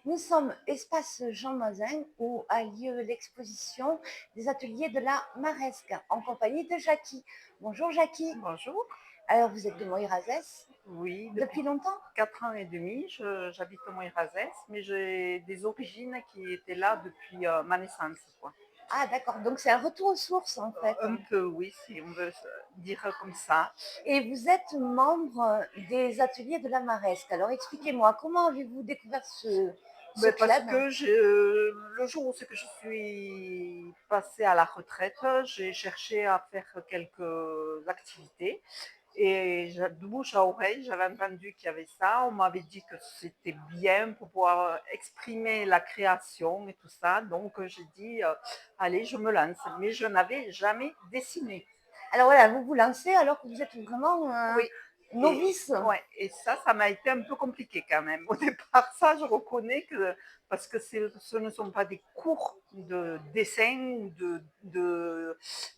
Nous sommes espace Jean Mazin où a lieu l'exposition des ateliers de la Maresque en compagnie de Jackie. Bonjour Jackie. Bonjour. Alors vous êtes de Moïrazès Oui, depuis depuis longtemps? 4 ans et demi, j'habite au Moïrazès, mais j'ai des origines qui étaient là depuis ma naissance, quoi. Ah d'accord, donc c'est un retour aux sources en fait. Un peu, oui, si on veut dire comme ça. Et vous êtes membre des ateliers de la Maresque. Alors expliquez-moi, comment avez-vous découvert ce Ben, parce club? que le jour où c'est que je suis passée à la retraite, j'ai cherché à faire quelques activités. Et de bouche à oreille, j'avais entendu qu'il y avait ça. On m'avait dit que c'était bien pour pouvoir exprimer la création et tout ça. Donc j'ai dit, allez, je me lance. Mais je n'avais jamais dessiné. Alors voilà, vous vous lancez alors que vous êtes vraiment Oui. Et, novice. ouais, et ça m'a été un peu compliqué quand même. Au départ, ça, je reconnais que, parce que ce ne sont pas des cours de dessin ou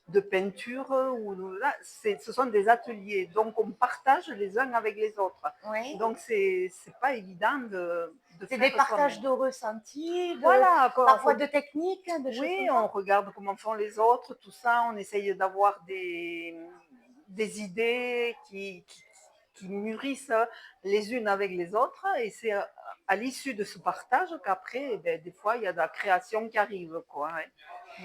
de peinture, ce sont des ateliers. Donc, on partage les uns avec les autres. Oui. Donc, c'est pas évident de C'est des faire partages soi-même. de ressentis, Voilà, parfois de techniques, de choses oui, comme ça. on regarde comment font les autres, tout ça. On essaye d'avoir des idées qui mûrissent les unes avec les autres. Et c'est à l'issue de ce partage qu'après, eh ben, des fois, il y a de la création qui arrive, quoi, hein.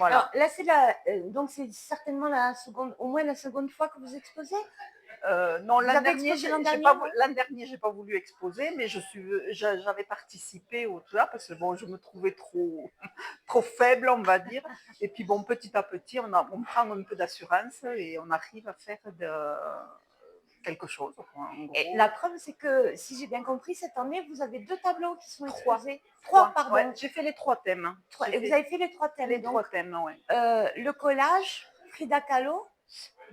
Alors Voilà. là, donc c'est certainement la seconde, au moins la seconde fois que vous exposez. Non, Vous avez exposé l'an dernier, non? l'an dernier, j'ai pas voulu exposer, mais j'avais participé au tout ça parce que bon, je me trouvais trop faible, on va dire. Et puis bon, petit à petit, on prend un peu d'assurance et on arrive à faire quelque chose, quoi, en Et gros. la preuve, c'est que si j'ai bien compris, cette année, vous avez deux tableaux qui sont Trois. exposés. Trois, Trois. Ouais, pardon. j'ai fait les trois thèmes, hein. Trois. Et vous avez fait les trois thèmes. Les Donc, trois thèmes, ouais. le collage, Frida Kahlo,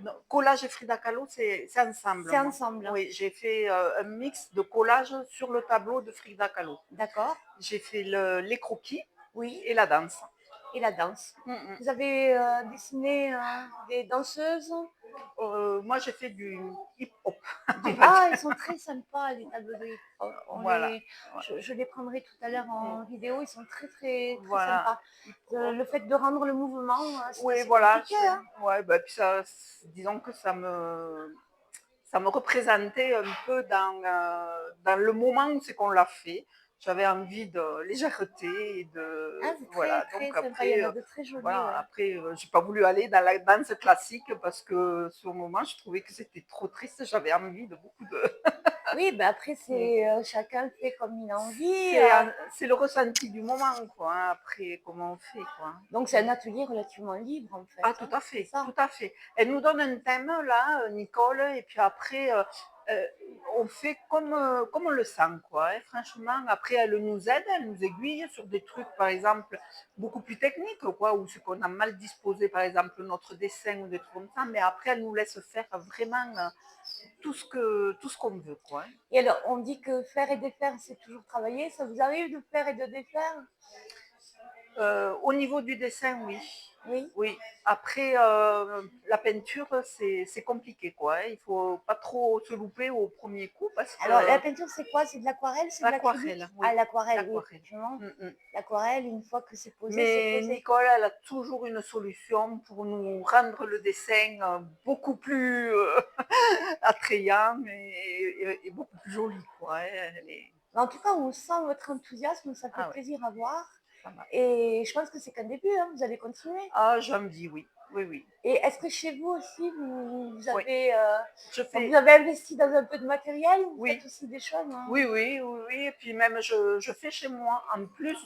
Non, collage et Frida Kahlo, c'est ensemble, c'est moi. ensemble. Oui, j'ai fait un mix de collage sur le tableau de Frida Kahlo. D'accord? J'ai fait les croquis Oui. et la danse. Et la danse. Mm, mm. Vous avez dessiné des danseuses. Moi, j'ai fait du hip-hop, on va Ah, ils dire. sont très sympas, les tableaux de hip-hop. Voilà. Je les prendrai tout à l'heure Mm. en vidéo. Ils sont très, très, très Voilà. sympas. Hip-hop. Le fait de rendre le mouvement, c'est Oui, assez voilà. compliqué, hein. Ouais, bah, puis ça, disons que ça me représentait un peu dans le moment où c'est qu'on l'a fait. J'avais envie de légèreté et Ah, c'est très, voilà. très Donc sympa. Il y après, en a de très jolis, voilà, ouais. après, j'ai pas voulu aller dans la danse classique parce que sur le moment, je trouvais que c'était trop triste. J'avais envie de beaucoup de. Oui, bah après, c'est chacun fait comme il a envie. C'est le ressenti du moment, quoi, hein, après, comment on fait, quoi. Donc, c'est un atelier relativement libre, en fait, Ah, tout hein. à C'est fait, ça. tout à fait. Elle nous donne un thème, là, Nicole, et puis après, euh, on fait comme on le sent, quoi, hein. Franchement, après, elle nous aide, elle nous aiguille sur des trucs, par exemple, beaucoup plus techniques, quoi, où c'est qu'on a mal disposé, par exemple, notre dessin ou des trucs comme ça, mais après, elle nous laisse faire vraiment tout ce qu'on veut, quoi, hein. Et alors, on dit que faire et défaire, c'est toujours travailler. Ça vous arrive de faire et de défaire? Au niveau du dessin, oui. Oui. Oui. Après, la peinture, c'est compliqué, quoi, hein. Il faut pas trop se louper au premier coup parce Alors, la que peinture, c'est quoi? C'est de l'aquarelle? C'est de l'aquarelle, l'acrylique? Ah, oui, l'aquarelle, oui, l'aquarelle. effectivement. Mm, mm. L'aquarelle, une fois que c'est posé, c'est Mais posé. Nicole, elle a toujours une solution pour nous rendre le dessin beaucoup plus attrayant et beaucoup plus joli, quoi, hein. Mais en tout cas, on sent votre enthousiasme, ça fait Ah ouais, plaisir à voir. ça va. Et je pense que c'est qu'un début, hein, vous allez continuer. Ah, j'en dis oui, oui, oui, Et est-ce que chez vous aussi, oui. Je vous fais, avez investi dans un peu de matériel? Vous faites oui, aussi des choses, hein? oui, oui, oui, oui. Et puis même, je fais chez moi, en plus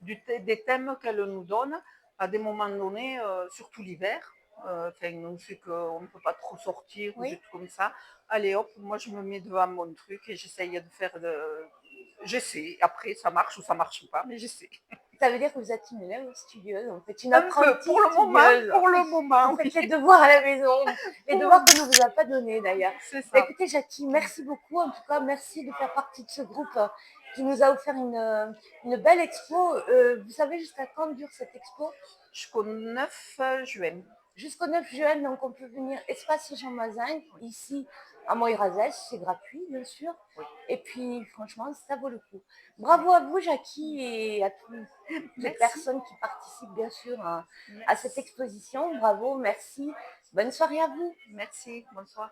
des thèmes qu'elle nous donne, à des moments donnés, surtout l'hiver. Enfin, nous, c'est qu'on ne peut pas trop sortir ou des Oui. trucs comme ça. Allez hop, moi je me mets devant mon truc et j'essaye de faire de. J'essaie. Après, ça marche ou ça marche pas, mais j'essaie. Ça veut dire que vous êtes une élève studieuse, en fait, une Un peu, apprentie studieuse. pour le Vous moment, faites les oui. devoirs à la maison, les Pour devoirs le- qu'on ne vous a pas donnés d'ailleurs. C'est Bah, ça. écoutez, Jackie, merci beaucoup. En tout cas, merci de faire partie de ce groupe qui nous a offert une belle expo. Vous savez jusqu'à quand dure cette expo? Jusqu'au 9 juin. Jusqu'au 9 juin, donc on peut venir espace Jean Mazin, ici à Moirazès, c'est gratuit, bien sûr. Oui. Et puis, franchement, ça vaut le coup. Bravo à vous, Jackie, et à toutes les Merci. personnes qui participent, bien sûr, à cette Merci. exposition. Bravo, merci. Bonne soirée à vous. Merci. Bonsoir.